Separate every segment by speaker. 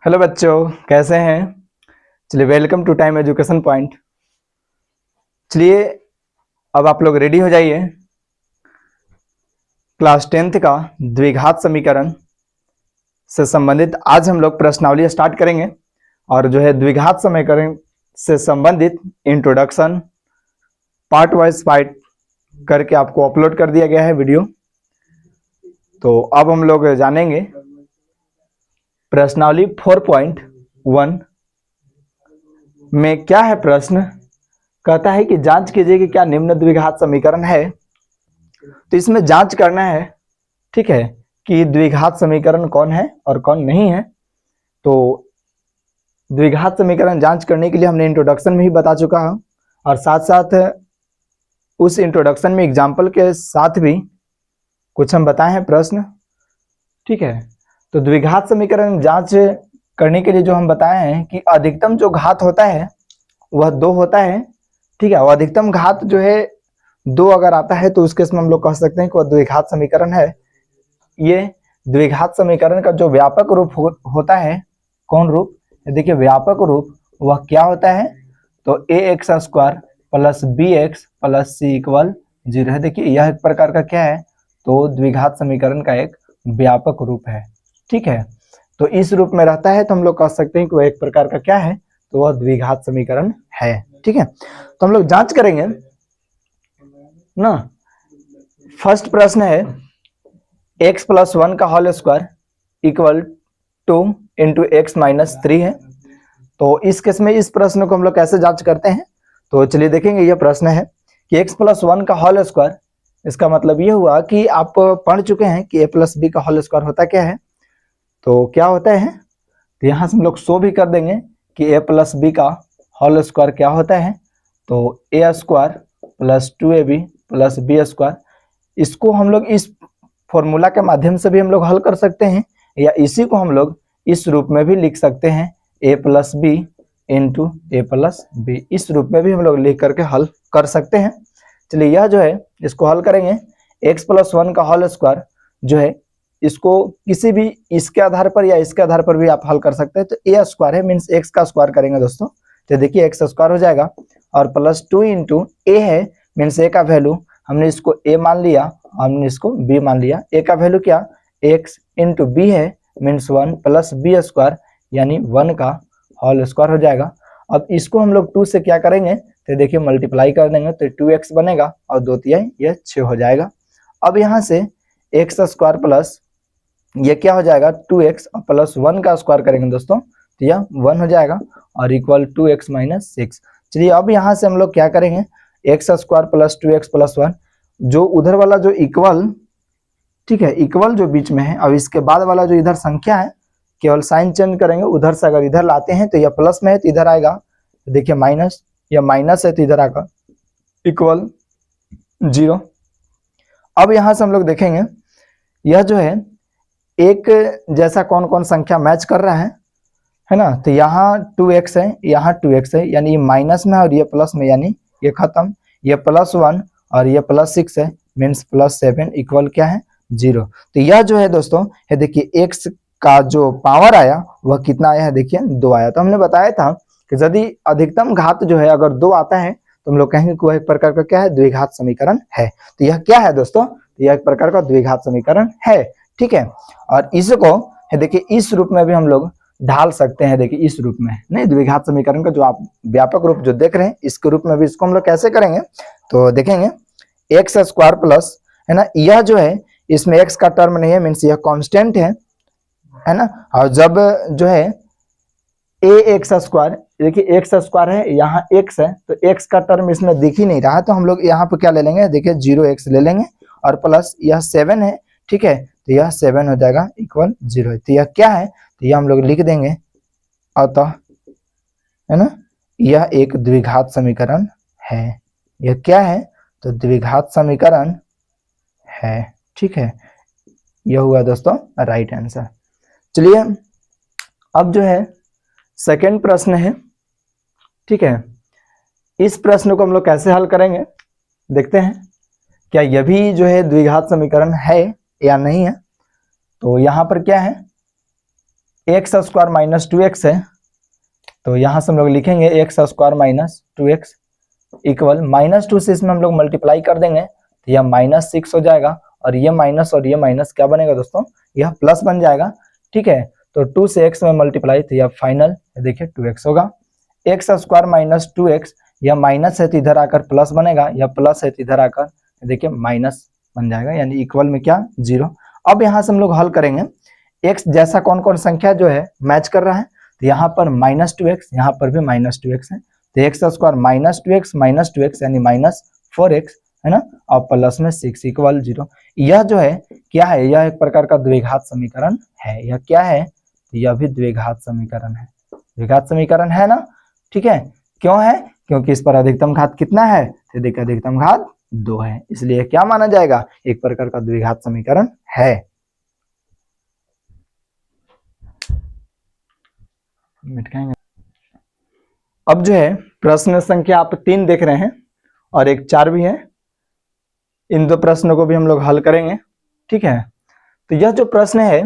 Speaker 1: Hello बच्चों, कैसे हैं। चलिए, welcome to time education point. चलिए, अब आप लोग रेडी हो जाइए। क्लास 10th का द्विघात समीकरण से संबंधित आज हम लोग प्रश्नावली स्टार्ट करेंगे। और जो है द्विघात समीकरण से संबंधित इंट्रोडक्शन पार्ट वाइज पार्ट करके आपको अपलोड कर दिया गया है वीडियो। तो अब हम लोग जानेंगे प्रश्नावली 4.1 में क्या है। प्रश्न कहता है कि जांच कीजिए कि क्या निम्न द्विघात समीकरण है। तो इसमें जांच करना है, ठीक है, कि द्विघात समीकरण कौन है और कौन नहीं है। तो द्विघात समीकरण जांच करने के लिए हमने इंट्रोडक्शन में ही बता चुका हूं, और साथ साथ उस इंट्रोडक्शन में एग्जाम्पल के साथ भी कुछ हम बताए हैं प्रश्न, ठीक है। तो द्विघात समीकरण जांच करने के लिए जो हम बताए हैं कि अधिकतम जो घात होता है वह 2 होता है, ठीक है। और अधिकतम घात जो है 2 अगर आता है तो उस केस में हम लोग कह सकते हैं कि वह द्विघात समीकरण है। ये द्विघात समीकरण का जो व्यापक रूप होता है, कौन रूप, देखिए व्यापक रूप वह क्या होता है, तो a x square plus b x plus c equal 0 है। देखिए यह एक प्रकार का क्या है, तो द्विघात समीकरण का एक व्यापक रूप है, ठीक है। तो इस रूप में रहता है तो हम लोग कह सकते हैं कि वह एक प्रकार का क्या है, तो वह द्विघात समीकरण है, ठीक है। तो हम लोग जांच करेंगे ना। फर्स्ट प्रश्न है x प्लस 1 का whole square equal 2 into x minus 3 है। तो इस केस में इस प्रश्न को हम लोग कैसे जांच करते हैं, तो चलिए देखेंगे। यह प्रश्न है कि x प्लस 1 का होल स्क्वायर, इसका मतलब यह हुआ कि आप पढ़ चुके हैं कि a प्लस बी का होल स्क्वायर होता क्या है। तो क्या होता है, तो यहाँ से हम लोग शो भी कर देंगे कि a प्लस बी का होल स्क्वायर क्या होता है, तो a square plus 2ab plus b square. इसको हम लोग इस फॉर्मूला के माध्यम से भी हम लोग हल कर सकते हैं, या इसी को हम लोग इस रूप में भी लिख सकते हैं, a plus b into a plus b. इस रूप में भी हम लोग लिख करके हल कर सकते हैं। चलिए यह जो है इसको हल करेंगे। x प्लस 1 का होल स्क्वायर जो है, इसको किसी भी इसके आधार पर या इसके आधार पर भी आप हल कर सकते हैं। तो ए स्क्वायर है, मीन्स एक्स का स्क्वायर करेंगे दोस्तों, तो देखिए एक्स स्क्वायर हो जाएगा, और प्लस 2 इंटू ए है, मीन्स ए का वैल्यू हमने इसको a मान लिया, हमने इसको b मान लिया। a का वैल्यू क्या, x इंटू बी है, मीन्स 1 प्लस बी स्क्वायर, यानी 1 का होल स्क्वायर हो जाएगा। अब इसको हम लोग 2 से क्या करेंगे, तो देखिए मल्टीप्लाई कर देंगे तो 2x बनेगा, और 2 तिहाई ये 6 हो जाएगा। अब यहाँ से एक्स स्क्वायर प्लस ये क्या हो जाएगा 2x और प्लस 1 का स्क्वायर करेंगे दोस्तों, तो यह 1 हो जाएगा, और इक्वल 2x माइनस 6। चलिए अब यहाँ से हम लोग क्या करेंगे, x square plus 2x plus 1, जो उधर वाला जो इक्वल, ठीक है, इक्वल जो बीच में है, अब इसके बाद वाला जो इधर संख्या है केवल साइन चेंज करेंगे। उधर से अगर इधर लाते हैं तो यह प्लस में है तो इधर आएगा, देखिए माइनस, या माइनस है तो इधर आएगा इक्वल 0। अब यहाँ से हम लोग देखेंगे यह जो है एक जैसा कौन कौन संख्या मैच कर रहा है ना। तो यहाँ 2x है, यहाँ 2x है, यानी ये माइनस में और ये प्लस में, यानी ये खत्म। ये प्लस 1 और ये प्लस 6 है, मीन्स प्लस 7 इक्वल क्या है 0। तो यह जो है दोस्तों, ये देखिए x का जो पावर आया वह कितना आया है, देखिए 2 आया। तो हमने बताया था कि यदि अधिकतम घात जो है अगर 2 आता है तो हम लोग कहेंगे कि वह एक प्रकार का क्या है, द्विघात समीकरण है। तो यह क्या है दोस्तों, यह एक प्रकार का द्विघात समीकरण है, ठीक है। और इसको देखिए इस रूप में भी हम लोग ढाल सकते हैं। देखिए इस रूप में नहीं, द्विघात समीकरण का जो आप व्यापक रूप जो देख रहे हैं इसके रूप में भी इसको हम लोग कैसे करेंगे, तो देखेंगे एक्स स्क्वायर प्लस, है ना, यह जो है इसमें एक्स का टर्म नहीं है, मीन्स यह कांस्टेंट है ना। और जब जो है ए एक्स स्क्वायर, देखिए एक्स स्क्वायर है, यहाँ एक्स है, तो एक्स का टर्म इसमें दिख ही नहीं रहा है, तो हम लोग यहाँ पर क्या ले लेंगे, देखिए 0x ले लेंगे, और प्लस यह 7 है, ठीक है, तो यह 7 हो जाएगा इक्वल 0। तो यह क्या है, तो यह हम लोग लिख देंगे, अतः, है ना, यह एक द्विघात समीकरण है। यह क्या है, तो द्विघात समीकरण है, ठीक है। यह हुआ दोस्तों राइट आंसर। चलिए अब जो है सेकंड प्रश्न है, ठीक है। इस प्रश्न को हम लोग कैसे हल करेंगे, देखते हैं क्या यह भी जो है द्विघात समीकरण है या नहीं है। तो यहाँ पर क्या है, एक्स स्क्वायर माइनस 2x है, तो यहां से हम लोग लिखेंगे x square minus 2x equal -2 से इसमें हम लोग मल्टीप्लाई कर देंगे तो यह -6 हो जाएगा, और ये माइनस क्या बनेगा दोस्तों, यह प्लस बन जाएगा। ठीक है, तो 2 से x में मल्टीप्लाई तो यह फाइनल देखिए 2x होगा। एक्स स्क्वायर माइनस 2x, यह माइनस है तो इधर आकर प्लस बनेगा, यह प्लस है तो इधर आकर देखिए माइनस बन जाएगा, यानी इक्वल में क्या 0। अब यहाँ से हम लोग हल करेंगे, x जैसा कौन कौन संख्या जो है मैच कर रहा है, तो यहाँ पर -2x, यहाँ पर भी -2x है, तो एक्स स्क्वायर -2x यानी -4x है ना, और प्लस में 6 इक्वल 0। यह जो है क्या है, यह एक प्रकार का द्विघात समीकरण है। यह क्या है, यह भी द्विघात समीकरण है, द्विघात समीकरण है ना। ठीक है, क्यों है, क्योंकि इस पर अधिकतम घात कितना है, तो देखिए अधिकतम घात 2 है, इसलिए क्या माना जाएगा, एक प्रकार का द्विघात समीकरण है। अब जो है प्रश्न संख्या आप 3 देख रहे हैं और एक 4 भी है, इन दो प्रश्नों को भी हम लोग हल करेंगे। ठीक है, तो यह जो प्रश्न है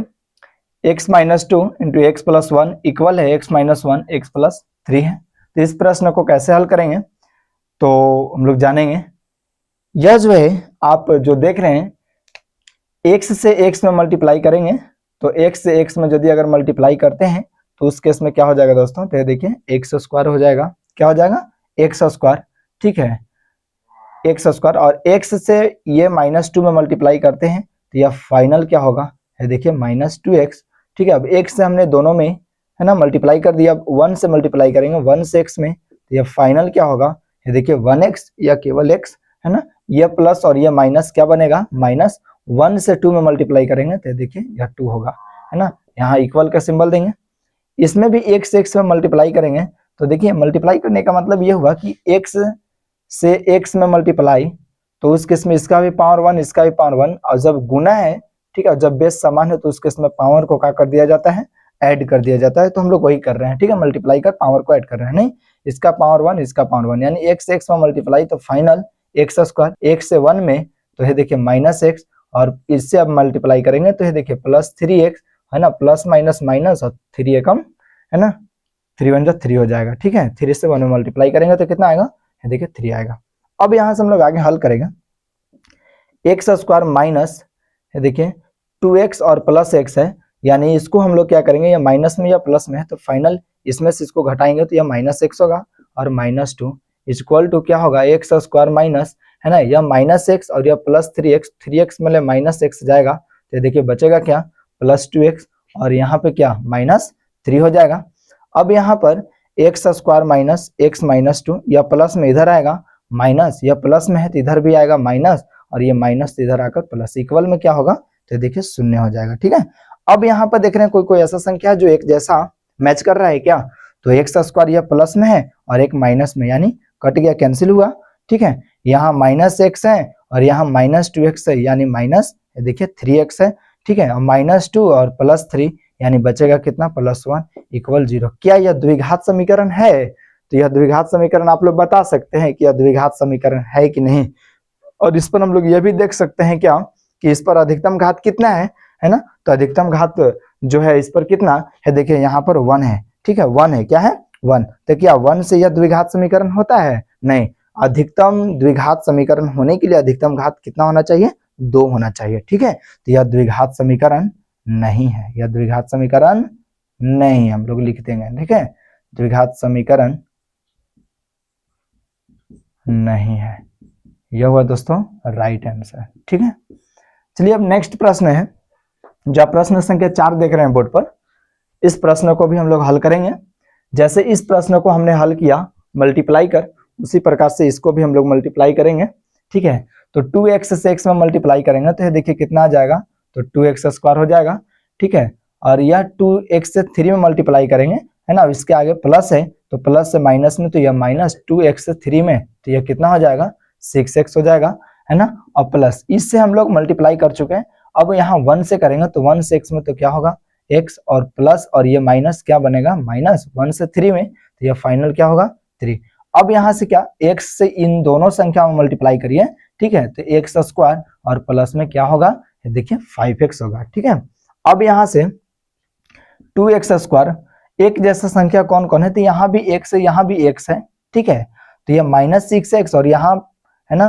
Speaker 1: x - 2 into x plus 1 equal है x - 1 x प्लस 3 है, तो इस प्रश्न को कैसे हल करेंगे तो हम लोग जानेंगे। यह जो है आप जो देख रहे हैं x से x में मल्टीप्लाई करेंगे, तो x से x में यदि अगर मल्टीप्लाई करते हैं तो उस केस में क्या हो जाएगा दोस्तों, तो देखिए एक्स स्क्वायर हो जाएगा, क्या हो जाएगा एक्स स्क्वायर। ठीक है, एक्स स्क्वायर, और x से ये -2 में मल्टीप्लाई करते हैं तो यह फाइनल क्या होगा, है देखिए -2x। ठीक है, अब x से हमने दोनों में है ना मल्टीप्लाई कर दिया, अब 1 से मल्टीप्लाई करेंगे 1 से x में, तो यह फाइनल क्या होगा, ये देखिए 1x या केवल x है ना, यह प्लस और यह माइनस क्या बनेगा, -1 से 2 में मल्टीप्लाई करेंगे तो देखिए यह 2 होगा है ना, यहाँ इक्वल का सिंबल देंगे। इसमें भी x से x में मल्टीप्लाई करेंगे, तो देखिए मल्टीप्लाई करने का मतलब ये हुआ कि x से x में मल्टीप्लाई, तो उस केस में इसका भी पावर 1 इसका भी पावर 1, और जब गुना है, ठीक है, जब बेस समान है तो उस केस में पावर को क्या कर दिया जाता है, ऐड कर दिया जाता है, तो हम लोग वही कर रहे हैं। ठीक है, मल्टीप्लाई कर पावर को ऐड कर रहे हैं, नहीं इसका पावर 1 इसका पावर 1, यानी x से x में मल्टीप्लाई तो फाइनल एक्स स्क्वायर, x से 1 में तो ये देखिए -x, और इससे अब मल्टीप्लाई करेंगे तो ये देखिए +3x है ना, प्लस माइनस माइनस और 3 एकम है ना, 3 1 जा 3 हो जाएगा। ठीक है, 3 से 1 में मल्टीप्लाई करेंगे तो कितना आएगा, देखिए 3 आएगा। अब यहां से हम लोग आगे हल करेंगे, एक्स स्क्वायर माइनस देखिए 2x और प्लस x है, यानी इसको हम लोग क्या करेंगे, या माइनस में या प्लस में है, तो फाइनल इसमें से इसको घटाएंगे तो यह -x होगा, और -2 इक्वल टू क्या होगा, एक्स स्क्वायर माइनस है ना, यह -x और यह +3x, 3x में -x जाएगा तो देखिए बचेगा क्या, +2x, और यहाँ पे क्या -3 हो जाएगा। अब यहाँ पर एक्स स्क्वायर माइनस x -2, यह प्लस में इधर आएगा माइनस, यह प्लस में है तो इधर भी आएगा माइनस, और ये माइनस इधर आकर प्लस, इक्वल में क्या होगा, तो देखिए 0 हो जाएगा। ठीक है, अब यहाँ पर देख रहे हैं कोई कोई ऐसा संख्या जो एक जैसा मैच कर रहा है क्या, तो एक्स स्क्वायर यह प्लस में है और एक माइनस में, यानी कट गया, कैंसिल हुआ। ठीक है, यहाँ -x है और यहाँ -2x है, यानी माइनस देखिए 3x है। ठीक है, -2 और +3 यानी बचेगा कितना, +1 इक्वल 0। क्या यह द्विघात समीकरण है, तो यह द्विघात समीकरण आप लोग बता सकते हैं कि यह द्विघात समीकरण है कि नहीं, और इस पर हम लोग यह भी देख सकते हैं क्या कि इस पर अधिकतम घात कितना है ना, तो अधिकतम घात जो है इस पर कितना है, देखिए यहाँ पर 1 है। ठीक है, 1 है, क्या है 1, तो क्या 1 से यह द्विघात समीकरण होता है, नहीं, अधिकतम द्विघात समीकरण होने के लिए अधिकतम घात कितना होना चाहिए, 2 होना चाहिए। ठीक है, तो यह द्विघात समीकरण नहीं है, यह द्विघात समीकरण नहीं, हम लोग लिख देंगे। ठीक है, द्विघात समीकरण नहीं है, यह हुआ दोस्तों राइट आंसर। ठीक है, चलिए अब नेक्स्ट प्रश्न है, जो प्रश्न संख्या 4 देख रहे हैं बोर्ड पर, इस प्रश्न को भी हम लोग हल करेंगे। जैसे इस प्रश्न को हमने हल किया मल्टीप्लाई कर, उसी प्रकार से इसको भी हम लोग मल्टीप्लाई करेंगे। ठीक है, तो 2x से x में मल्टीप्लाई करेंगे तो ये देखिए कितना आ जाएगा, तो 2x स्क्वायर हो जाएगा। ठीक है, और यह 2x से 3 में मल्टीप्लाई करेंगे है ना, इसके आगे प्लस है तो प्लस से माइनस में, तो यह -2x से 3 में, तो यह कितना हो जाएगा, 6x हो जाएगा है ना, और प्लस इससे हम लोग मल्टीप्लाई कर चुके हैं। अब यहाँ 1 से करेंगे तो 1 से x में तो क्या होगा x, और प्लस और ये माइनस क्या बनेगा, -1 से 3 में, तो यह फाइनल क्या होगा 3। अब यहाँ से क्या x से इन दोनों संख्या में मल्टीप्लाई करिए। ठीक है, तो एक्स स्क्वायर और प्लस में क्या होगा, देखिए 5x होगा। ठीक है, अब यहाँ से 2x स्क्वायर, एक जैसा संख्या कौन कौन है, तो यहाँ भी x है, यहाँ भी x है, ठीक है। तो ये -6x और यहाँ है ना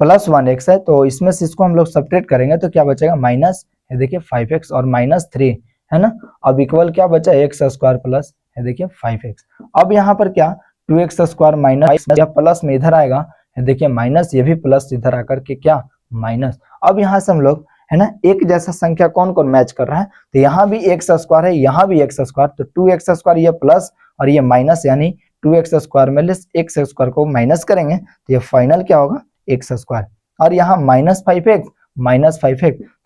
Speaker 1: +1x है, तो इसमें से इसको हम लोग सब्ट्रैक्ट करेंगे तो क्या बचेगा माइनस, ये देखिए 5x और -3 है ना। अब इक्वल क्या बचा, x स्क्वायर प्लस ये देखिए 5x। अब यहाँ पर क्या 2x स्क्वायर माइनस या प्लस में इधर आएगा, ये देखिए माइनस, ये भी प्लस इधर आकर के क्या माइनस। अब यहाँ से हम लोग है ना एक जैसा संख्या कौन कौन मैच कर रहा है, तो यहाँ भी x स्क्वायर है, यहाँ भी x स्क्वायर, तो 2x स्क्वायर ये प्लस और ये माइनस, यानी 2x स्क्वायर में x स्क्वायर को माइनस करेंगे तो ये फाइनल क्या होगा x स्क्वायर। और यहाँ -5x,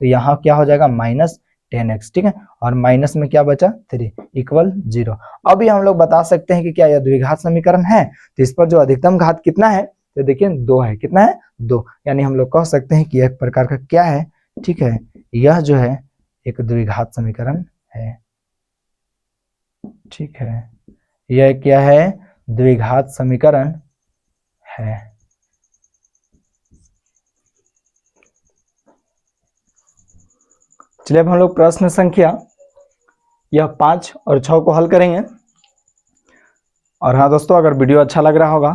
Speaker 1: तो यहाँ क्या हो जाएगा -10x, ठीक है। और माइनस में क्या बचा 3 इक्वल 0। अब ये हम लोग बता सकते हैं कि क्या यह द्विघात समीकरण है, तो इस पर जो अधिकतम घात कितना है, तो देखिए 2 है, कितना है 2, यानी हम लोग कह सकते हैं कि एक प्रकार का क्या है, ठीक है, यह जो है एक द्विघात समीकरण है, ठीक है, यह क्या है द्विघात समीकरण है। चलिए अब हम लोग प्रश्न संख्या यह 5 और 6 को हल करेंगे। और हाँ दोस्तों, अगर वीडियो अच्छा लग रहा होगा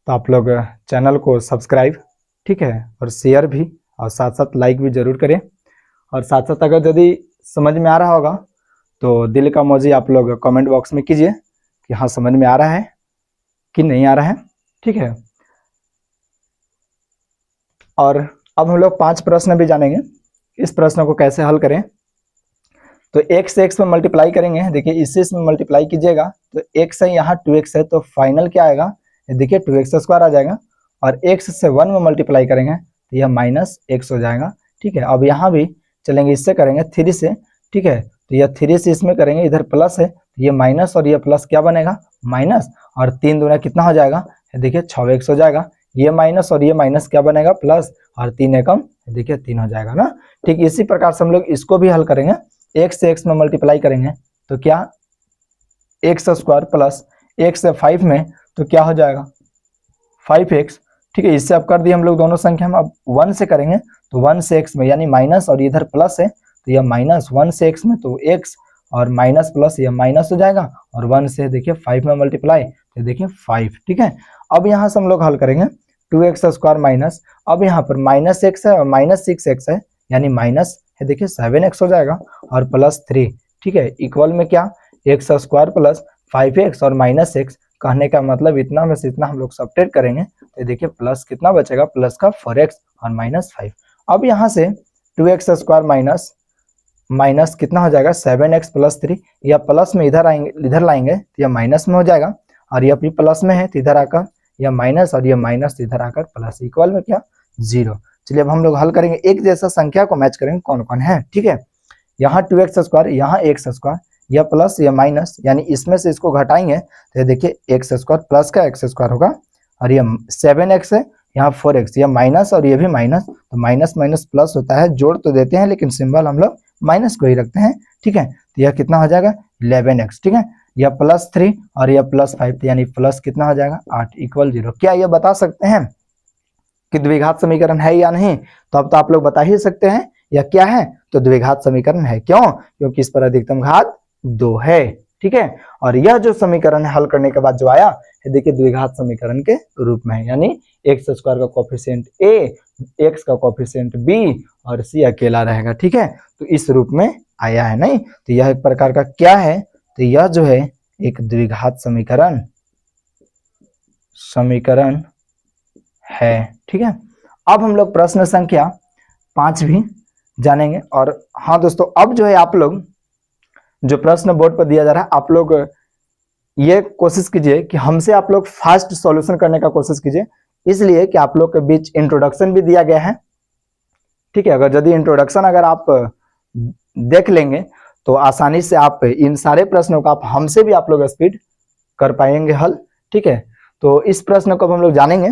Speaker 1: तो आप लोग चैनल को सब्सक्राइब, ठीक है, और शेयर भी, और साथ साथ लाइक भी जरूर करें। और साथ साथ अगर यदि समझ में आ रहा होगा तो दिल का इमोजी आप लोग कमेंट बॉक्स में कीजिए कि हाँ समझ में आ रहा है कि नहीं आ रहा है, ठीक है। और अब हम लोग 5 प्रश्न भी जानेंगे, इस प्रश्न को कैसे हल करें। तो x से x में मल्टीप्लाई करेंगे, देखिए इससे इसमें मल्टीप्लाई कीजिएगा तो x है, यहाँ 2x है, तो फाइनल क्या आएगा, देखिए 2x स्क्वायर आ जाएगा। और x से 1 में मल्टीप्लाई करेंगे तो यह -x हो जाएगा, ठीक है। अब यहाँ भी चलेंगे, इससे करेंगे 3 से, ठीक है, तो यह 3 से इसमें करेंगे, इधर प्लस है, तो ये माइनस और ये प्लस क्या बनेगा माइनस, और 3 दूना कितना हो जाएगा, देखिए 6x हो जाएगा। ये माइनस और ये माइनस क्या बनेगा प्लस, और 3 एकम देखिए 3 हो जाएगा ना। ठीक इसी प्रकार से हम लोग इसको भी हल करेंगे, x से x में मल्टीप्लाई करेंगे तो क्या x स्क्वायर प्लस x से 5 में तो क्या हो जाएगा 5x, ठीक है। इससे अब कर दिए हम लोग दोनों संख्या में, अब 1 से करेंगे तो 1 से x में, यानी माइनस और इधर प्लस है तो यह -1 से x में, तो x और माइनस प्लस यह माइनस हो जाएगा, और 1 से देखिए 5 में मल्टीप्लाई तो देखिए 5, ठीक है। अब यहाँ से हम लोग हल करेंगे 2x स्क्वायर माइनस, अब यहाँ पर -x है और -6x है, यानी माइनस है देखिए 7x हो जाएगा, और +3, ठीक है, इक्वल में क्या x स्क्वायर प्लस 5x और -x, कहने का मतलब इतना में से इतना हम लोग सब्ट्रैक्ट करेंगे तो देखिए प्लस कितना बचेगा, प्लस का 4x और -5। अब यहाँ से 2x स्क्वायर माइनस कितना हो जाएगा 7x + 3, या प्लस में इधर आएंगे, इधर लाएंगे तो यह माइनस में हो जाएगा, और यह भी प्लस में है तो इधर आकर यह माइनस और यह माइनस इधर आकर प्लस, इक्वल में क्या 0। चलिए अब हम लोग हल करेंगे, एक जैसा संख्या को मैच करेंगे कौन कौन है, ठीक है। यहाँ 2x स्क्वायर, यहाँ x स्क्वायर, यह प्लस यह माइनस, यानी इसमें से इसको घटाएंगे तो देखिए x स्क्वायर प्लस का x स्क्वायर होगा, और यह 7x है, यहाँ 4x, यह माइनस और यह भी माइनस, तो माइनस माइनस प्लस होता है, जोड़ तो देते हैं लेकिन सिंबल हम लोग माइनस को ही रखते हैं, ठीक है। तो यह कितना हो जाएगा 11x, ठीक है, यह +3 और यह +5, यानी प्लस कितना हो जाएगा 8 इक्वल 0। क्या यह बता सकते हैं कि द्विघात समीकरण है या नहीं, तो अब तो आप लोग बता ही सकते हैं या क्या है, तो द्विघात समीकरण है। क्यों, क्योंकि इस पर अधिकतम घात 2 है, ठीक है। और यह जो समीकरण है हल करने के बाद जो आया है देखिए द्विघात समीकरण के रूप में है, यानी x स्क्वायर का कोफिशिएंट a, x का कोफिशिएंट b और c अकेला रहेगा, ठीक है। तो इस रूप में आया है, नहीं तो यह एक प्रकार का क्या है, तो यह जो है एक द्विघात समीकरण है, ठीक है। अब हम लोग प्रश्न संख्या 5 भी जानेंगे। और हाँ दोस्तों, अब जो है आप लोग जो प्रश्न बोर्ड पर दिया जा रहा है, आप लोग ये कोशिश कीजिए कि हमसे आप लोग फास्ट सॉल्यूशन करने का कोशिश कीजिए, इसलिए कि आप लोग के बीच इंट्रोडक्शन भी दिया गया है, ठीक है। अगर यदि इंट्रोडक्शन अगर आप देख लेंगे तो आसानी से आप इन सारे प्रश्नों का आप हमसे भी आप लोग स्पीड कर पाएंगे हल, ठीक है। तो इस प्रश्न को हम लोग जानेंगे।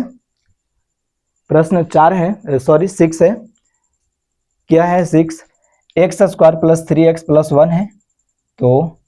Speaker 1: प्रश्न 4 है, सॉरी 6 है, क्या है 6, x square plus 3x plus 1 है, तो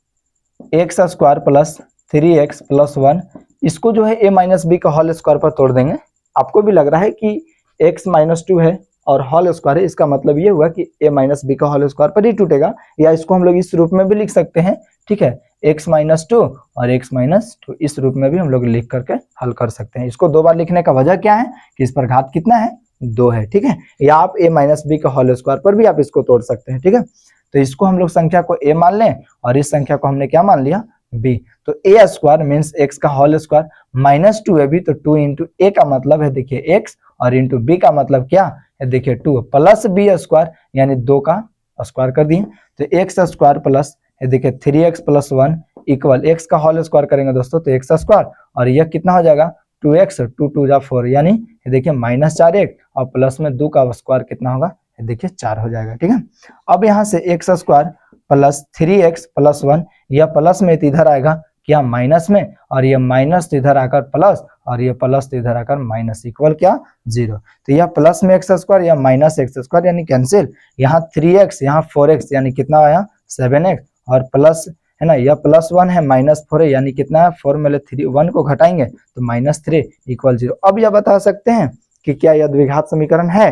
Speaker 1: x square plus 3x plus 1, इसको जो है a माइनस बी का होल स्क्वायर पर तोड़ देंगे। आपको भी लग रहा है कि x माइनस 2 है और होल स्क्वायर है, इसका मतलब ये हुआ कि a माइनस बी का होल स्क्वायर पर ही टूटेगा, या इसको हम लोग इस रूप में भी लिख सकते हैं ठीक है, x माइनस टू और x माइनस टू, इस रूप में भी हम लोग लिख करके हल कर सकते हैं। इसको 2 बार लिखने का वजह क्या है कि इस पर घात कितना है, 2 है, ठीक है। या आप a माइनस बी का होल स्क्वायर पर भी आप इसको तोड़ सकते हैं, ठीक है। तो इसको हम लोग संख्या को a मान लें और इस संख्या को हमने क्या मान लिया, b। तो a स्क्वायर मीन्स x का होल स्क्वायर माइनस 2 है भी, तो 2 इंटू a का मतलब है देखिए x और इंटू b का मतलब क्या है देखिए 2 प्लस b स्क्वायर यानी 2 का स्क्वायर कर दिए। तो x स्क्वायर प्लस देखिए 3x प्लस 1 इक्वल x का होल स्क्वायर करेंगे दोस्तों तो x स्क्वायर और यह कितना हो जाएगा 2x, 2 2 जा 4 यानी देखिए माइनस 4x और प्लस में 2 का स्क्वायर कितना होगा देखिए 4 हो जाएगा, ठीक है। अब यहाँ से x square plus 3x plus 1, यह प्लस में तो इधर आएगा क्या माइनस में, और यह माइनस तो इधर आकर प्लस और यह प्लस तो इधर आकर माइनस, इक्वल क्या 0। तो यह प्लस में x स्क्वायर या माइनस x स्क्वायर यानी कैंसिल, यहाँ 3x यहाँ 4x यानी कितना आया 7x और प्लस है ना, यह प्लस 1 है माइनस 4 है यानी कितना है 4 में 3 1 को घटाएंगे तो माइनस 3 इक्वल 0। अब यह बता सकते हैं कि क्या यह द्विघात समीकरण है,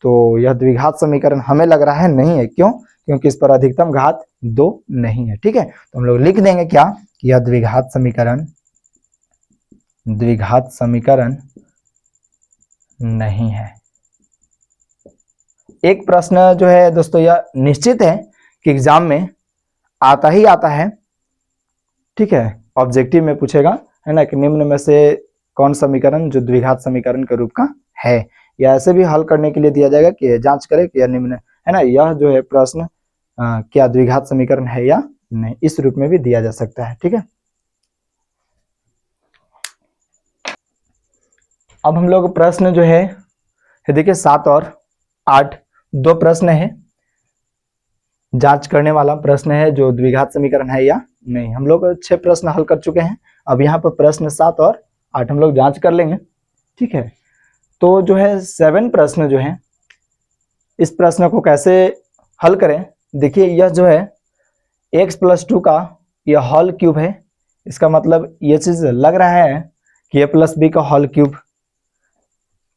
Speaker 1: तो यह द्विघात समीकरण हमें लग रहा है नहीं है। क्यों? क्योंकि इस पर अधिकतम घात 2 नहीं है, ठीक है। तो हम लोग लिख देंगे क्या कि यह द्विघात समीकरण नहीं है। एक प्रश्न जो है दोस्तों यह निश्चित है कि एग्जाम में आता ही आता है, ठीक है। ऑब्जेक्टिव में पूछेगा है ना कि निम्न में से कौन समीकरण जो द्विघात समीकरण के रूप का है, या ऐसे भी हल करने के लिए दिया जाएगा कि जांच करें कि यह निम्न है ना, यह जो है प्रश्न क्या द्विघात समीकरण है या नहीं, इस रूप में भी दिया जा सकता है, ठीक है। अब हम लोग प्रश्न जो है देखिए 7 और 8 दो प्रश्न है, जांच करने वाला प्रश्न है जो द्विघात समीकरण है या नहीं। हम लोग 6 प्रश्न हल कर चुके हैं, अब यहाँ पर प्रश्न 7 और 8 हम लोग जांच कर लेंगे, ठीक है। तो जो है 7 प्रश्न जो है, इस प्रश्न को कैसे हल करें, देखिए यह जो है x प्लस 2 का यह होल क्यूब है, इसका मतलब ये चीज लग रहा है कि a प्लस बी का होल क्यूब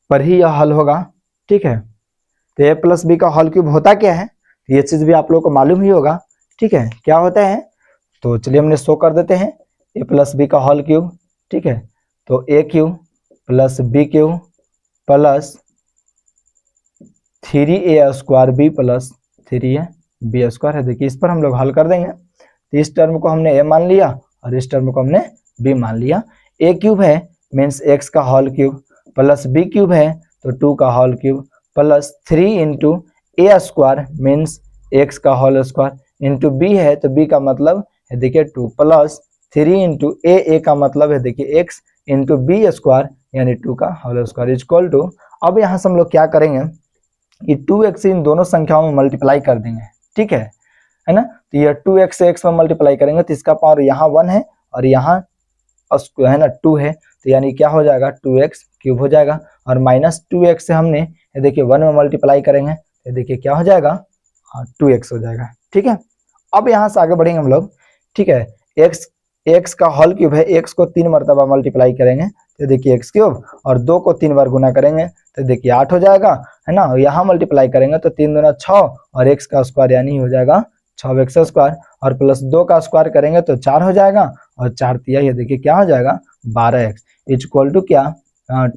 Speaker 1: पर ही यह हल होगा, ठीक है। तो a प्लस बी का होल क्यूब होता क्या है, ये चीज भी आप लोग को मालूम ही होगा, ठीक है। क्या होता है तो चलिए हमने शो कर देते हैं, a प्लस बी का होल क्यूब, ठीक है। तो a cube plus b cube plus 3a square b plus 3b square है। देखिए इस पर हम लोग हल कर देंगे, तो इस टर्म को हमने a मान लिया और इस टर्म को हमने b मान लिया। a क्यूब है मीन्स x का whole cube plus b cube है तो 2 का whole cube plus 3 into a square means x का होल स्क्वायर इंटू b है तो b का मतलब है देखिए 2 प्लस 3 इंटू a का मतलब है देखिए x इंटू b स्क्वायर यानी 2 का होल स्क्वायर इक्वल टू, अब यहाँ से हम लोग क्या करेंगे कि 2x इन दोनों संख्याओं में मल्टीप्लाई कर देंगे, ठीक है ना। तो ये 2x से x में मल्टीप्लाई करेंगे तो इसका पावर यहाँ 1 है और यहाँ है ना 2 है, तो यानी क्या हो जाएगा 2x क्यूब हो जाएगा, और माइनस 2x से हमने देखिए 1 में मल्टीप्लाई करेंगे तो देखिए क्या हो जाएगा 2x हो जाएगा, ठीक है। अब यहाँ से आगे बढ़ेंगे हम लोग, ठीक है। x का होल क्यूब है, x को 3 मरतबा मल्टीप्लाई करेंगे तो देखिए x क्यूब और 2 को 3 बार गुना करेंगे तो देखिए 8 हो जाएगा, है ना। यहाँ मल्टीप्लाई करेंगे तो 3 दूना 6 और x का स्क्वायर यानी हो जाएगा 6x स्क्वायर और प्लस 2 का स्क्वायर करेंगे तो 4 हो जाएगा और 4 तिया ये देखिए क्या हो जाएगा 12x इक्वल टू क्या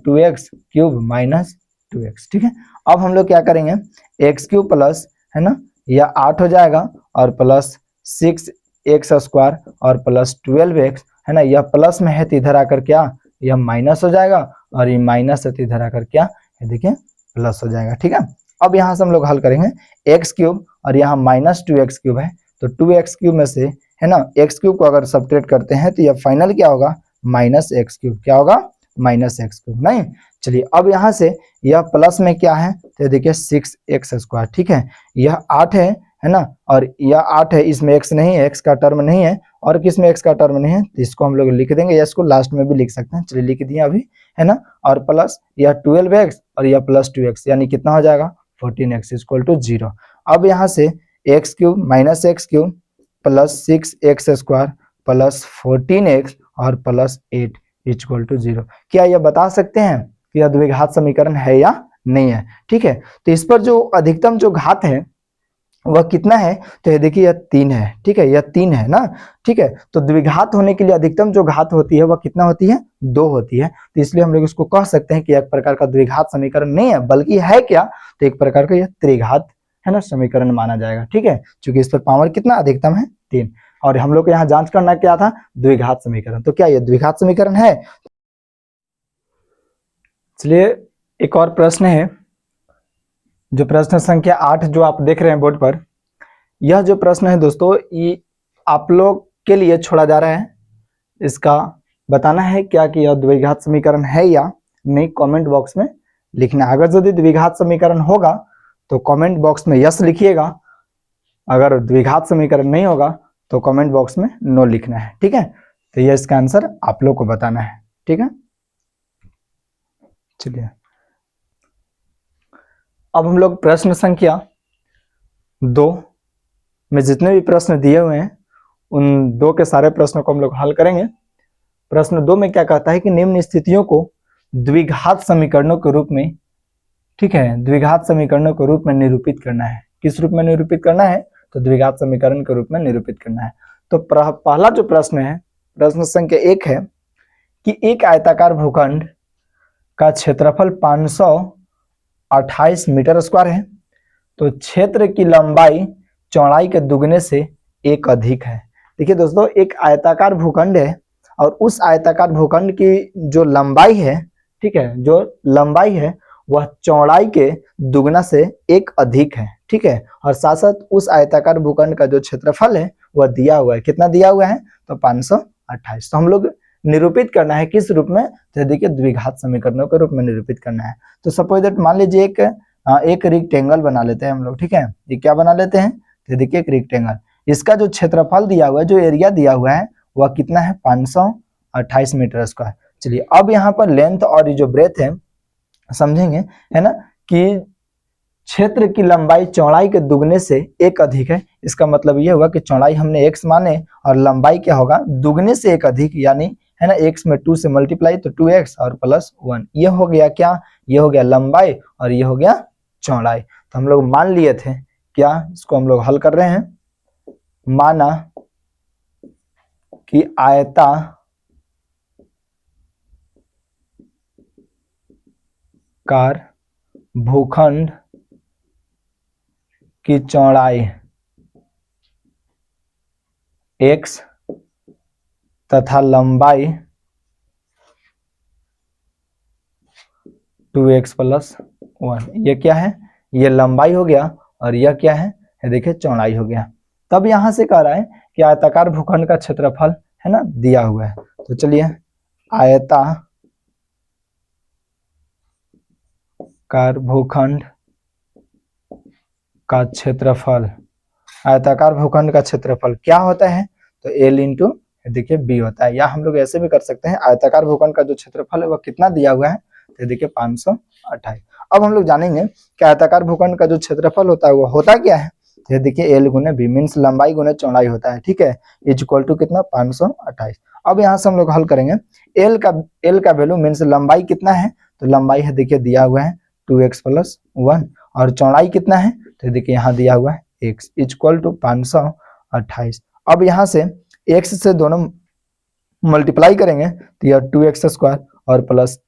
Speaker 1: 2x क्यूब माइनस 2x, ठीक है। अब हम लोग क्या करेंगे x क्यूब प्लस है ना यह 8 हो जाएगा और प्लस 6x स्क्वायर और प्लस 12x है ना, यह प्लस में है तो इधर आकर क्या यह माइनस हो जाएगा और ये माइनस है तो इधर आकर क्या है देखिए प्लस हो जाएगा, ठीक है। अब यहाँ से हम लोग हल करेंगे x क्यूब और यहाँ माइनस 2x क्यूब है तो 2x क्यूब में से है ना x क्यूब को अगर सब्ट्रैक्ट करते हैं तो यह फाइनल क्या होगा माइनस x क्यूब, क्या होगा माइनस x क्यूब, नहीं। चलिए अब यहाँ से यह प्लस में क्या है तो देखिए 6x स्क्वायर, ठीक है। यह 8 है ना, और यह 8 है, इसमें x नहीं है, x का टर्म नहीं है, और किस में x का टर्म नहीं है तो इसको हम लोग लिख देंगे या इसको लास्ट में भी लिख सकते हैं, चलिए लिख दिया अभी, है ना। और प्लस यह 12x और यह प्लस 2x यानी कितना हो जाएगा 14x इक्वल टू 0। अब यहाँ से x cube minus x cube plus 6x square plus 14x और प्लस 8 इक्वल टू 0, क्या यह बता सकते हैं कि यह द्विघात समीकरण है या नहीं है, ठीक है। तो इस पर जो अधिकतम जो घात है वह कितना है, तो ये देखिए यह 3 है, ठीक है, यह 3 है ना, ठीक है। तो द्विघात होने के लिए अधिकतम जो घात होती है वह कितना होती है, 2 होती है। तो इसलिए हम लोग इसको कह सकते हैं कि एक प्रकार का द्विघात समीकरण नहीं है, बल्कि है क्या, तो एक प्रकार का यह त्रिघात है ना समीकरण माना जाएगा, ठीक है, क्योंकि इस पर पावर कितना अधिकतम है, 3। और हम लोग को यहाँ जांच करना क्या था, द्विघात समीकरण। तो क्या यह द्विघात समीकरण है? चलिए एक और प्रश्न है, जो प्रश्न संख्या 8 जो आप देख रहे हैं बोर्ड पर, यह जो प्रश्न है दोस्तों, ये आप लोग के लिए छोड़ा जा रहा है। इसका बताना है क्या कि यह द्विघात समीकरण है या नहीं, कमेंट बॉक्स में लिखना। अगर यदि द्विघात समीकरण होगा तो कमेंट बॉक्स में यस लिखिएगा, अगर द्विघात समीकरण नहीं होगा तो कमेंट बॉक्स में नो लिखना है, ठीक है। तो यह इसका आंसर आप लोग को बताना है, ठीक है। चलिए अब हम लोग प्रश्न संख्या 2 में जितने भी प्रश्न दिए हुए हैं उन 2 के सारे प्रश्नों को हम लोग हल करेंगे। प्रश्न 2 में क्या कहता है कि निम्न स्थितियों को द्विघात समीकरणों के रूप में, ठीक है, द्विघात समीकरणों के रूप में निरूपित करना है। किस रूप में निरूपित करना है, तो द्विघात समीकरण के रूप में निरूपित करना है। तो पहला जो प्रश्न है, प्रश्न संख्या 1 है कि एक आयताकार भूखंड का क्षेत्रफल 528 मीटर स्क्वायर है, तो क्षेत्र की लंबाई चौड़ाई के दुगने से 1 अधिक है। देखिए दोस्तों, एक आयताकार भूखंड है और उस आयताकार भूखंड की जो लंबाई है, ठीक है, जो लंबाई है वह चौड़ाई के दुगना से 1 अधिक है, ठीक है। और साथ साथ उस आयताकार भूखंड का जो क्षेत्रफल है वह दिया हुआ है, कितना दिया हुआ है, तो 528। तो हम लोग निरूपित करना है किस रूप में, तो देखिए द्विघात समीकरणों के रूप में निरूपित करना है। तो सपोज दैट मान लीजिए एक रेक्टेंगल बना लेते हैं हम लोग, ठीक है। ये क्या बना लेते हैं, तो देखिए एक रेक्टेंगल, इसका जो क्षेत्रफल दिया हुआ है, जो एरिया दिया हुआ है वह कितना है, 528 मीटर स्क्वायर। चलिए अब यहाँ पर लेंथ और ये जो ब्रेथ है समझेंगे, है ना, कि क्षेत्र की लंबाई चौड़ाई के दुगने से 1 अधिक है। इसका मतलब ये हुआ कि चौड़ाई हमने x माने और लंबाई क्या होगा, दुगने से 1 अधिक, यानी है ना x में 2 से मल्टीप्लाई तो 2x और +1। ये हो गया क्या, ये हो गया लंबाई और ये हो गया चौड़ाई। तो हम लोग मान लिए थे क्या, इसको हम लोग हल कर रहे हैं, माना कि आयताकार भूखंड की चौड़ाई x तथा लंबाई 2x + 1। ये क्या है, ये लंबाई हो गया और यह क्या है, ये देखिए चौड़ाई हो गया। तब यहां से कह रहा है कि आयताकार भूखंड का क्षेत्रफल है ना दिया हुआ है। तो चलिए आयताकार भूखंड का क्षेत्रफल, आयताकार भूखंड का क्षेत्रफल क्या होता है, तो L इंटू देखिए B होता है। या हम लोग ऐसे भी कर सकते हैं, आयताकार भूखंड का जो क्षेत्रफल है वह कितना दिया हुआ है, तो देखिए 528। अब हम लोग जानेंगे कि आयताकार भूखंड का जो क्षेत्रफल होता है वो होता क्या है, तो देखिए L गुने B मीन्स लंबाई गुने चौड़ाई होता है, ठीक है, इक्वल टू कितना, 528। अब यहाँ से हम लोग हल करेंगे, L का वैल्यू मीन्स लंबाई कितना है, तो लंबाई है देखिए दिया हुआ है 2x + 1 और चौड़ाई कितना है, तो देखिए यहाँ दिया हुआ है x इक्वल टू 528। अब यहाँ से x से दोनों मल्टीप्लाई करेंगे तो यह 2x² और प्लस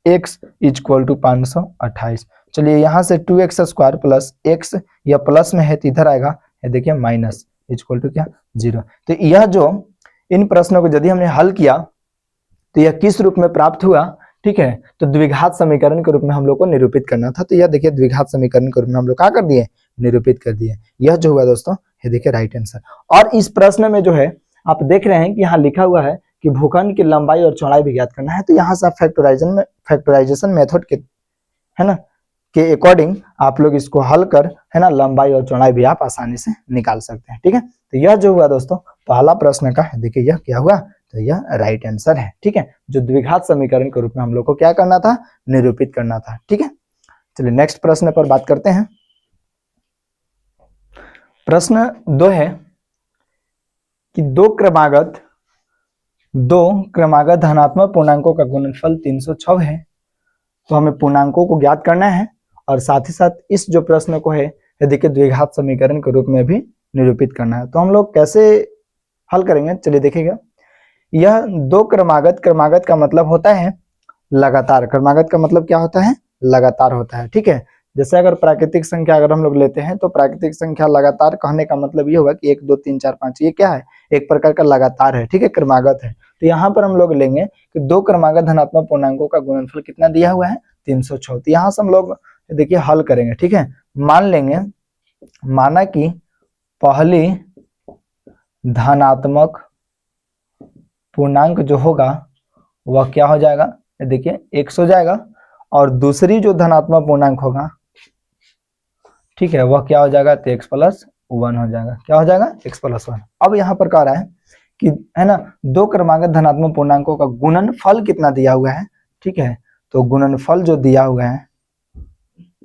Speaker 1: x इक्वल टू 528। चलिए यहाँ से 2x² प्लस x, यह प्लस में है तो इधर आएगा, ये देखिए माइनस इक्वल टू क्या, 0। तो यह जो इन प्रश्नों को यदि हमने हल किया तो यह किस रूप में प्राप्त हुआ, ठीक है, तो द्विघात समीकरण के रूप में हम लोग को निरूपित करना था। तो यह देखिए द्विघात समीकरण के रूप में हम लोग क्या कर दिए, निरूपित कर दिए। यह जो हुआ दोस्तों, ये देखिए राइट आंसर। और इस प्रश्न में जो है आप देख रहे हैं कि यहाँ लिखा हुआ है कि भूखंड की लंबाई और चौड़ाई भी ज्ञात करना है। तो यहाँ से आप फैक्टराइजेशन मेथड के, है ना, के अकॉर्डिंग आप लोग इसको हल कर, है ना, लंबाई और चौड़ाई भी आप आसानी से निकाल सकते हैं, ठीक है। तो यह जो हुआ दोस्तों पहला प्रश्न का, देखिए यह क्या हुआ, तो यह राइट आंसर है, ठीक है, जो द्विघात समीकरण के रूप में हम लोग को क्या करना था, निरूपित करना था, ठीक है। चलिए नेक्स्ट प्रश्न पर बात करते हैं। प्रश्न 2 है कि दो क्रमागत धनात्मक पूर्णांकों का गुणनफल 306 है। तो हमें पूर्णांकों को ज्ञात करना है और साथ ही साथ इस जो प्रश्न को है ये देखिए द्विघात समीकरण के रूप में भी निरूपित करना है। तो हम लोग कैसे हल करेंगे, चलिए देखिएगा। यह दो क्रमागत, क्रमागत का मतलब होता है लगातार, क्रमागत का मतलब क्या होता है, लगातार होता है, ठीक है। जैसे अगर प्राकृतिक संख्या अगर हम लोग लेते हैं तो प्राकृतिक संख्या लगातार कहने का मतलब ये होगा कि 1 2 3 4 5, ये क्या है, एक प्रकार का लगातार है, ठीक है, क्रमागत है। तो यहाँ पर हम लोग लेंगे कि दो क्रमागत धनात्मक पूर्णांकों का गुणनफल कितना दिया हुआ है, 306। तो यहाँ से हम लोग देखिए हल करेंगे, ठीक है। मान लेंगे, माना कि पहली धनात्मक पूर्णांक जो होगा वह क्या हो जाएगा, देखिए x हो जाएगा, और दूसरी जो धनात्मक पूर्णांक होगा, ठीक है, वह क्या हो जाएगा, तो x प्लस 1 हो जाएगा। क्या हो जाएगा, x प्लस 1। अब यहाँ पर कह रहा है कि है ना, दो क्रमागत धनात्मक पूर्णांकों का गुणनफल कितना दिया हुआ है, ठीक है। तो गुणनफल जो दिया हुआ है,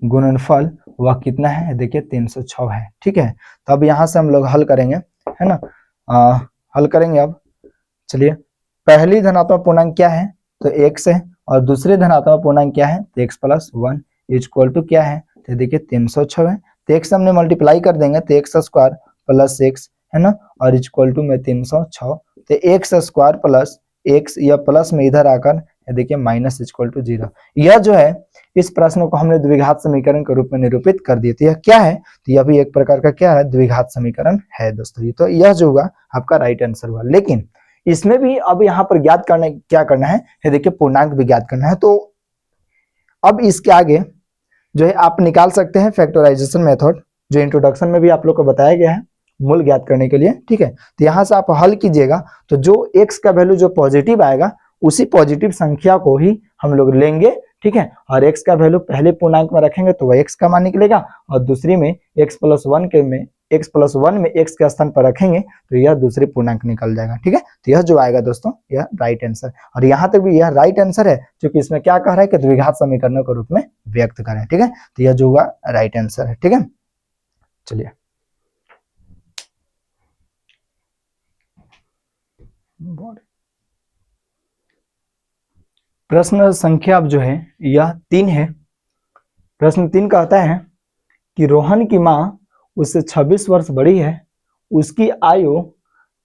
Speaker 1: गुणनफल वह कितना है, देखिए 306 है, ठीक है। तो अब यहाँ से हम लोग हल करेंगे, है ना, हल करेंगे। अब चलिए, पहली धनात्मक पूर्णांक क्या है, तो x है, और दूसरी धनात्मक पूर्णांक क्या है, तो x प्लस 1 इक्वल टू क्या है, तो देखिए 306 है। तो x हमने मल्टीप्लाई कर देंगे तो x स्क्वायर प्लस x है ना, और इक्वल टू में 306। तो x स्क्वायर प्लस x, या प्लस में इधर आकर देखिए माइनस इक्वल टू 0। यह जो है, इस प्रश्न को हमने द्विघात समीकरण के रूप में निरूपित कर दिया। तो यह क्या है, तो यह भी एक प्रकार का क्या है, द्विघात समीकरण है दोस्तों। तो यह जो होगा आपका राइट आंसर हुआ। लेकिन इसमें भी अब यहाँ पर ज्ञात करना, क्या करना है, ये देखिए पूर्णांक भी ज्ञात करना है। तो अब इसके आगे जो है आप निकाल सकते हैं फैक्टराइजेशन मेथड, जो इंट्रोडक्शन में भी आप लोग को बताया गया है मूल ज्ञात करने के लिए, ठीक है। तो यहाँ से आप हल कीजिएगा, तो जो x का वैल्यू जो पॉजिटिव आएगा उसी पॉजिटिव संख्या को ही हम लोग लेंगे, ठीक है। और x का वैल्यू पहले पूर्णांक में रखेंगे तो वह x का मान निकलेगा, और दूसरी में x प्लस 1 के में x प्लस 1 में x के स्थान पर रखेंगे तो यह दूसरी पूर्णांक निकल जाएगा, ठीक है। तो यह जो आएगा दोस्तों, यह राइट आंसर। और यहाँ तक भी यह राइट आंसर है, क्योंकि इसमें क्या कह रहा है कि द्विघात समीकरणों के रूप में व्यक्त करें, ठीक है। तो यह जो होगा राइट आंसर है, ठीक है। चलिए, प्रश्न संख्या अब जो है यह 3 है। प्रश्न 3 कहता है कि रोहन की मां उससे 26 वर्ष बड़ी है, उसकी आयु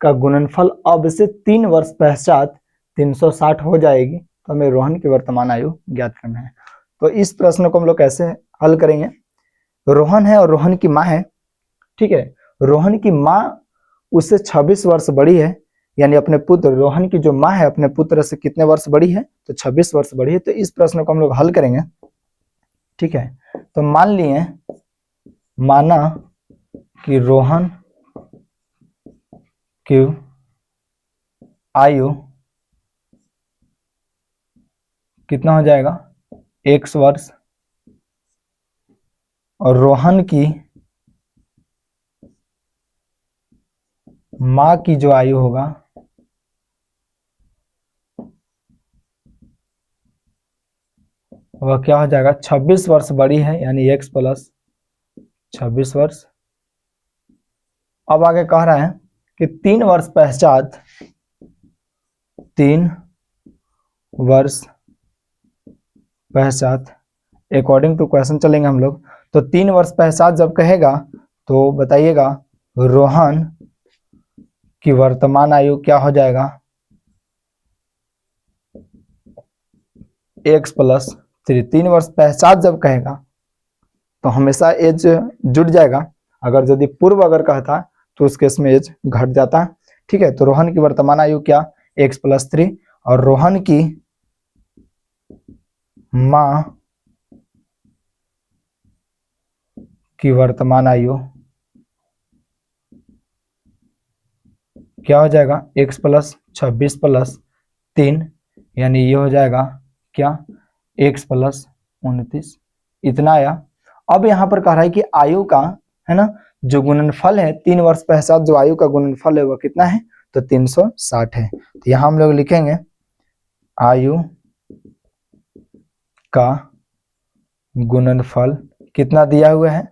Speaker 1: का गुणनफल अब से 3 वर्ष पश्चात 360 हो जाएगी। तो हमें रोहन की वर्तमान आयु ज्ञात करना है। तो इस प्रश्न को हम लोग कैसे हल करेंगे, रोहन है और रोहन की मां है, ठीक है। रोहन की मां उससे 26 वर्ष बड़ी है, यानी अपने पुत्र, रोहन की जो मां है अपने पुत्र से कितने वर्ष बड़ी है, तो 26 वर्ष बड़ी है। तो इस प्रश्न को हम लोग हल करेंगे, ठीक है। तो मान लिए, माना कि रोहन की आयु कितना हो जाएगा, 1 वर्ष, और रोहन की मां की जो आयु होगा वह क्या हो जाएगा, 26 वर्ष बड़ी है, यानी x प्लस 26 वर्ष। अब आगे कह रहा है कि 3 वर्ष पश्चात, 3 वर्ष पश्चात, अकॉर्डिंग टू क्वेश्चन चलेंगे हम लोग। तो 3 वर्ष पश्चात जब कहेगा तो बताइएगा रोहन की वर्तमान आयु क्या हो जाएगा, x प्लस 3। 3 वर्ष पश्चात जब कहेगा तो हमेशा एज जुड़ जाएगा, अगर यदि पूर्व अगर कहता तो उस केस में एज घट जाता, ठीक है। तो रोहन की वर्तमान आयु क्या, x प्लस 3, और रोहन की मां की वर्तमान आयु क्या हो जाएगा, x प्लस 26 प्लस 3, यानी ये हो जाएगा क्या, x प्लस 29, इतना आया। अब यहाँ पर कह रहा है कि आयु का, है ना, जो गुणनफल है 3 वर्ष पश्चात जो आयु का गुणनफल है वह कितना है, तो 360 है। तो यहाँ हम लोग लिखेंगे आयु का गुणनफल कितना दिया हुआ है,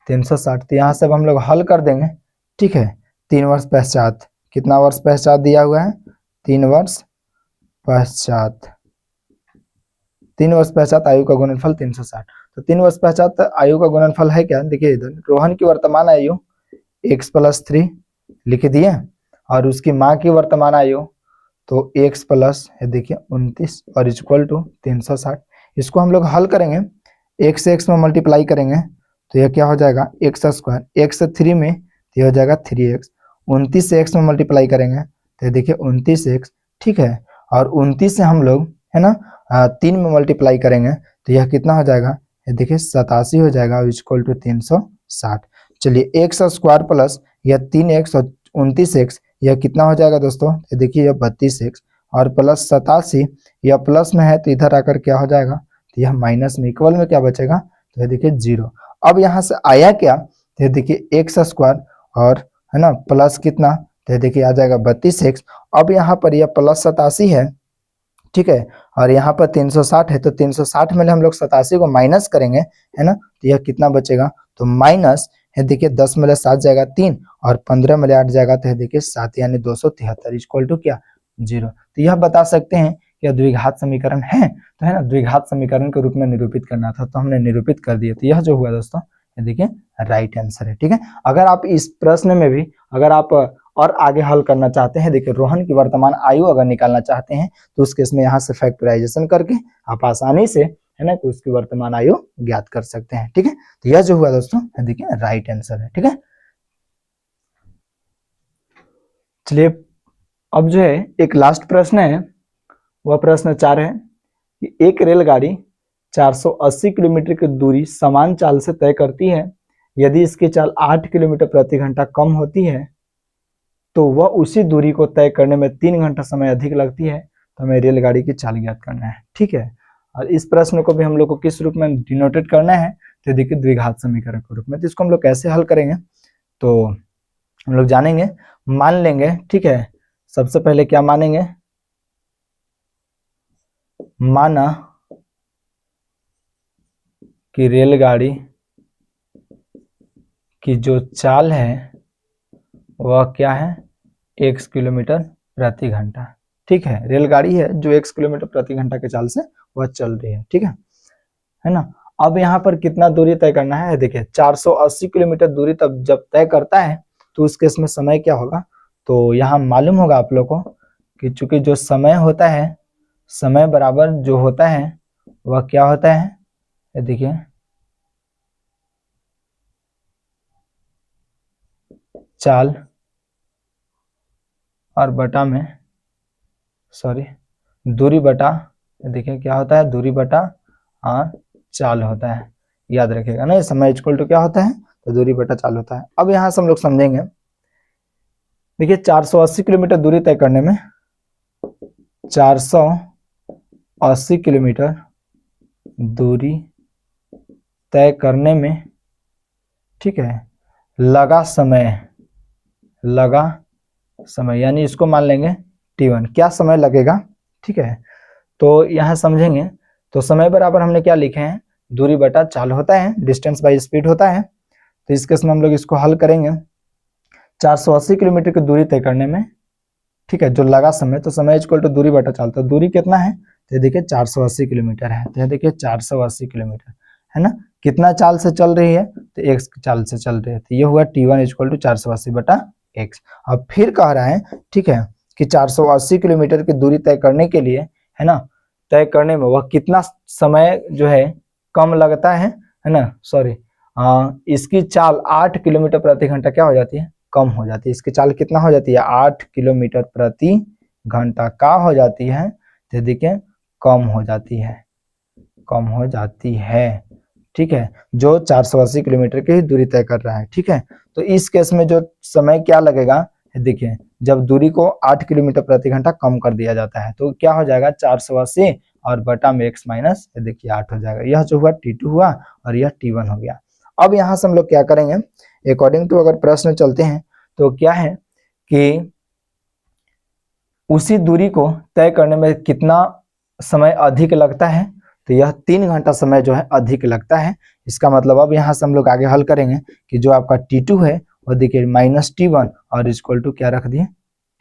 Speaker 1: 360। तो यहाँ से हम लोग हल कर देंगे, ठीक है। 3 वर्ष पश्चात, कितना वर्ष पश्चात दिया हुआ है, 3 वर्ष पश्चात, 3 वर्ष पश्चात आयु का गुणनफल 360। तो 3 वर्ष पश्चात आयु का गुणनफल है क्या, देखिए इधर रोहन की वर्तमान आयु x+3 लिख दिए, और उसकी माँ की वर्तमान आयु तो x प्लस देखिए 29 और इक्वल टू 360। इसको हम लोग हल करेंगे, x से x में मल्टीप्लाई करेंगे तो यह क्या हो जाएगा x², x से 3 में तो यह हो जाएगा 3x, 29 से x में मल्टीप्लाई करेंगे तो देखिए 29x, ठीक है। और 29 से हम लोग है ना 3 में मल्टीप्लाई करेंगे तो यह कितना हो जाएगा, ये देखिए 87 हो जाएगा इक्वल टू 360। चलिए x² प्लस यह 3x और 29x यह कितना हो जाएगा दोस्तों, ये देखिए यह 32x और प्लस 87, यह प्लस में है तो इधर आकर क्या हो जाएगा, तो यह माइनस में, इक्वल में क्या बचेगा, तो ये देखिए 0। अब यहाँ से आया क्या, तो ये देखिए x² और है ना प्लस कितना, तो ये देखिए आ जाएगा 32x। अब यहाँ पर यह प्लस 87 है, ठीक है, और यहाँ पर 360 है तो 360 में हम लोग 87 को माइनस करेंगे है ना, तो यह कितना बचेगा, तो माइनस है देखिए 10 में 7 जाएगा 3 और 15 में 8 जाएगा तो है देखिए 7 यानी 273 इक्वल टू क्या 0। तो यह बता सकते हैं कि यह द्विघात समीकरण है, तो है ना द्विघात समीकरण के रूप में निरूपित करना था तो हमने निरूपित कर दिया। तो यह जो हुआ दोस्तों ये देखिए राइट आंसर है, ठीक है। अगर आप इस प्रश्न में भी अगर आप और आगे हल करना चाहते हैं, देखिए रोहन की वर्तमान आयु अगर निकालना चाहते हैं तो उस केस में यहाँ से फैक्टराइजेशन करके आप आसानी से है ना उसकी वर्तमान आयु ज्ञात कर सकते हैं, ठीक है। तो यह जो हुआ दोस्तों देखिए राइट आंसर है, ठीक है। चलिए अब जो है एक लास्ट प्रश्न है, वह प्रश्न 4 है कि एक रेलगाड़ी 480 किलोमीटर की दूरी समान चाल से तय करती है, यदि इसकी चाल 8 किलोमीटर प्रति घंटा कम होती है तो वह उसी दूरी को तय करने में 3 घंटा समय अधिक लगती है, तो हमें रेलगाड़ी की चाल ज्ञात करना है, ठीक है। और इस प्रश्न को भी हम लोग को किस रूप में डिनोटेट करना है, तो देखिए द्विघात समीकरण के रूप में। तो इसको हम लोग कैसे हल करेंगे तो हम लोग जानेंगे, मान लेंगे, ठीक है। सबसे पहले क्या मानेंगे, माना कि रेलगाड़ी की जो चाल है वह क्या है x किलोमीटर प्रति घंटा, ठीक है। रेलगाड़ी है जो x किलोमीटर प्रति घंटा के चाल से वह चल रही है, ठीक है ना। अब यहाँ पर कितना दूरी तय करना है, देखिए 480 किलोमीटर दूरी तब जब तय करता है तो उस केस में समय क्या होगा, तो यहाँ मालूम होगा आप लोग को कि चूंकि जो समय होता है, समय बराबर जो होता है वह क्या होता है, देखिए चाल और बटा में सॉरी दूरी बटा, देखिए क्या होता है दूरी बटा चाल होता है, याद रखिएगा ना, समय इक्वल टू क्या होता है तो दूरी बटा चाल होता है। अब यहां से हम लोग समझेंगे, देखिए 480 किलोमीटर दूरी तय करने में 480 किलोमीटर दूरी तय करने में, ठीक है, लगा समय यानी इसको मान लेंगे t1, क्या समय लगेगा, ठीक है। तो यहां समझेंगे तो समय बराबर हमने क्या लिखे हैं, दूरी बटा चाल होता है, डिस्टेंस बाय स्पीड होता है। तो इस केस में हम लोग इसको हल करेंगे 480 किलोमीटर की दूरी तय करने में, ठीक है, जो लगा समय, तो समय इक्वल टू दूरी बटा चाल, तो दूरी कितना है, तो देखिए 480 किलोमीटर है, तो देखिए 480 किलोमीटर है ना, कितना चाल से चल रही है, तो x चाल से चल रही है, तो ये हुआ t1 इक्वल टू 480 बटा x। अब फिर कह रहा है, ठीक है, कि 480 किलोमीटर की दूरी तय करने के लिए है ना, तय करने में वह कितना समय जो है कम लगता है ना, सॉरी इसकी चाल 8 किलोमीटर प्रति घंटा क्या हो जाती है, कम हो जाती है। इसकी चाल कितना हो जाती है, 8 किलोमीटर प्रति घंटा का हो जाती है, तो देखिए कम हो जाती है, ठीक है, जो 480 किलोमीटर की दूरी तय कर रहा है, ठीक है। तो इस केस में जो समय क्या लगेगा, देखिए जब दूरी को 8 किलोमीटर प्रति घंटा कम कर दिया जाता है तो क्या हो जाएगा 480 और बटा में x माइनस देखिए 8 हो जाएगा। यह जो हुआ t2 हुआ और यह t1 हो गया। अब यहां से हम लोग क्या करेंगे, अकॉर्डिंग टू अगर प्रश्न चलते हैं तो क्या है कि उसी दूरी को तय करने में कितना समय अधिक लगता है, तो यह 3 घंटा समय जो है अधिक लगता है। इसका मतलब अब यहाँ से हम लोग आगे हल करेंगे कि जो आपका t2 है वो देखिए माइनस t1 और इक्वल टू क्या रख दिए,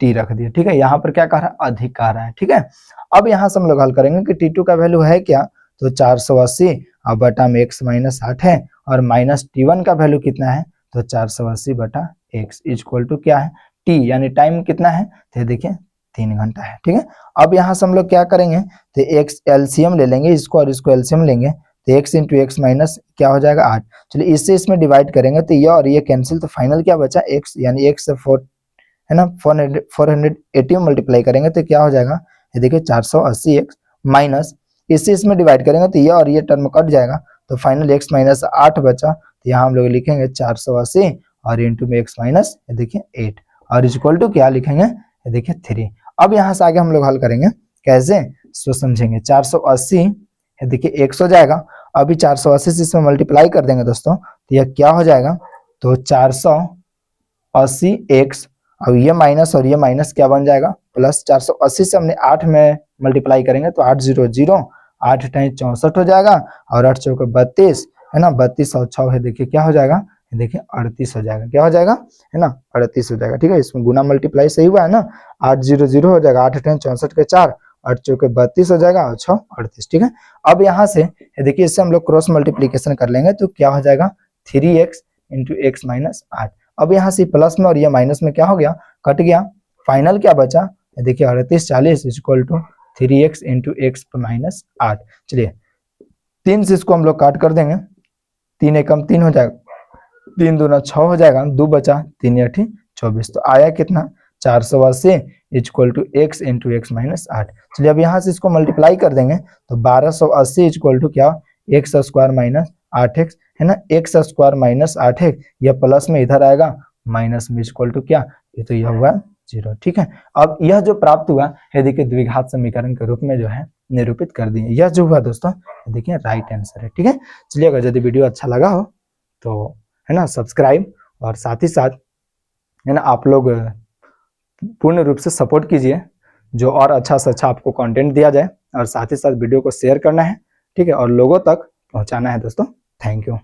Speaker 1: t रख दिए, ठीक है। यहाँ पर क्या कह रहा है, अधिक कह रहा है, ठीक है। अब यहाँ से हम लोग हल करेंगे कि t2 का वैल्यू है क्या, तो 480 और बटा में x माइनस 8 है, और माइनस t1 का वैल्यू कितना है, तो 480 बटा x इक्वल टू क्या है, t यानी टाइम कितना है, तो देखिए 3 घंटा है। ठीक है, अब यहाँ से हम लोग क्या करेंगे, तो x एलसीएम ले लेंगे इसको, और इसको एलसीएम लेंगे तो x इंटू एक्स माइनस क्या हो जाएगा 8। चलिए इससे इसमें डिवाइड करेंगे तो ये और ये कैंसिल, तो फाइनल क्या बचा x, यानी x से 4 है ना 480 मल्टीप्लाई करेंगे तो क्या हो जाएगा, ये देखिए 480 x माइनस, इससे इसमें डिवाइड करेंगे तो ये और ये टर्म कट जाएगा, तो फाइनल x माइनस 8 बचा, तो यहाँ हम लोग लिखेंगे 480 और इंटू में x माइनस ये देखिए 8 और इक्वल टू क्या लिखेंगे, ये देखिए 3। अब यहाँ से आगे हम लोग हल करेंगे कैसे, सो समझेंगे। 480 ये देखिए x हो जाएगा, अभी 480 से इसमें मल्टीप्लाई कर देंगे दोस्तों, तो यह क्या हो जाएगा, तो 480 x, अब ये माइनस और ये माइनस क्या बन जाएगा प्लस, 480 से हमने 8 में मल्टीप्लाई करेंगे तो 800 8 टाइम 64 हो जाएगा, और 8 चौके 32 है ना, 32 और 6 है देखिए क्या हो जाएगा, देखिए 38 हो जाएगा, क्या हो जाएगा है ना 38 हो जाएगा। ठीक है, इसमें गुना मल्टीप्लाई सही हुआ है ना, 800 हो जाएगा, 8 टाइम 64 के 4, 8 चौके 32 हो जाएगा और 6 38। ठीक है, अब यहाँ से देखिए इससे हम लोग क्रॉस मल्टीप्लीकेशन कर लेंगे तो क्या हो जाएगा 3x इंटू एक्स माइनस 8। अब यहाँ से प्लस में और ये माइनस में क्या हो गया, कट गया, फाइनल क्या बचा, देखिए 38 40 equal to 3x into x minus 8। चलिए 3 से इसको हम लोग काट कर देंगे, 3 एकम 3 हो जाएगा, 3 दूना 6 हो जाएगा, 2 बचा, 3 8 24, तो आया कितना 480 equal to x into x minus 8। चलिए अब यहाँ से इसको मल्टीप्लाई कर देंगे तो 1280 इक्वल टू क्या, एक्स स्क्वायर माइनस 8x है ना, एक्स स्क्वायर माइनस 8x, यह प्लस में इधर आएगा, माइनस में इक्वल टू क्या, ये तो यह हुआ 0। ठीक है, अब यह जो प्राप्त हुआ है देखिए द्विघात समीकरण के रूप में जो है निरूपित कर दिए, यह जो हुआ दोस्तों देखिए राइट आंसर है। ठीक है, चलिए अगर यदि वीडियो अच्छा लगा हो तो है ना सब्सक्राइब, और साथ ही साथ है ना आप लोग पूर्ण रूप से सपोर्ट कीजिए, जो और अच्छा से अच्छा आपको कंटेंट दिया जाए, और साथ ही साथ वीडियो को शेयर करना है। ठीक है, और लोगों तक पहुंचाना है दोस्तों। Thank you.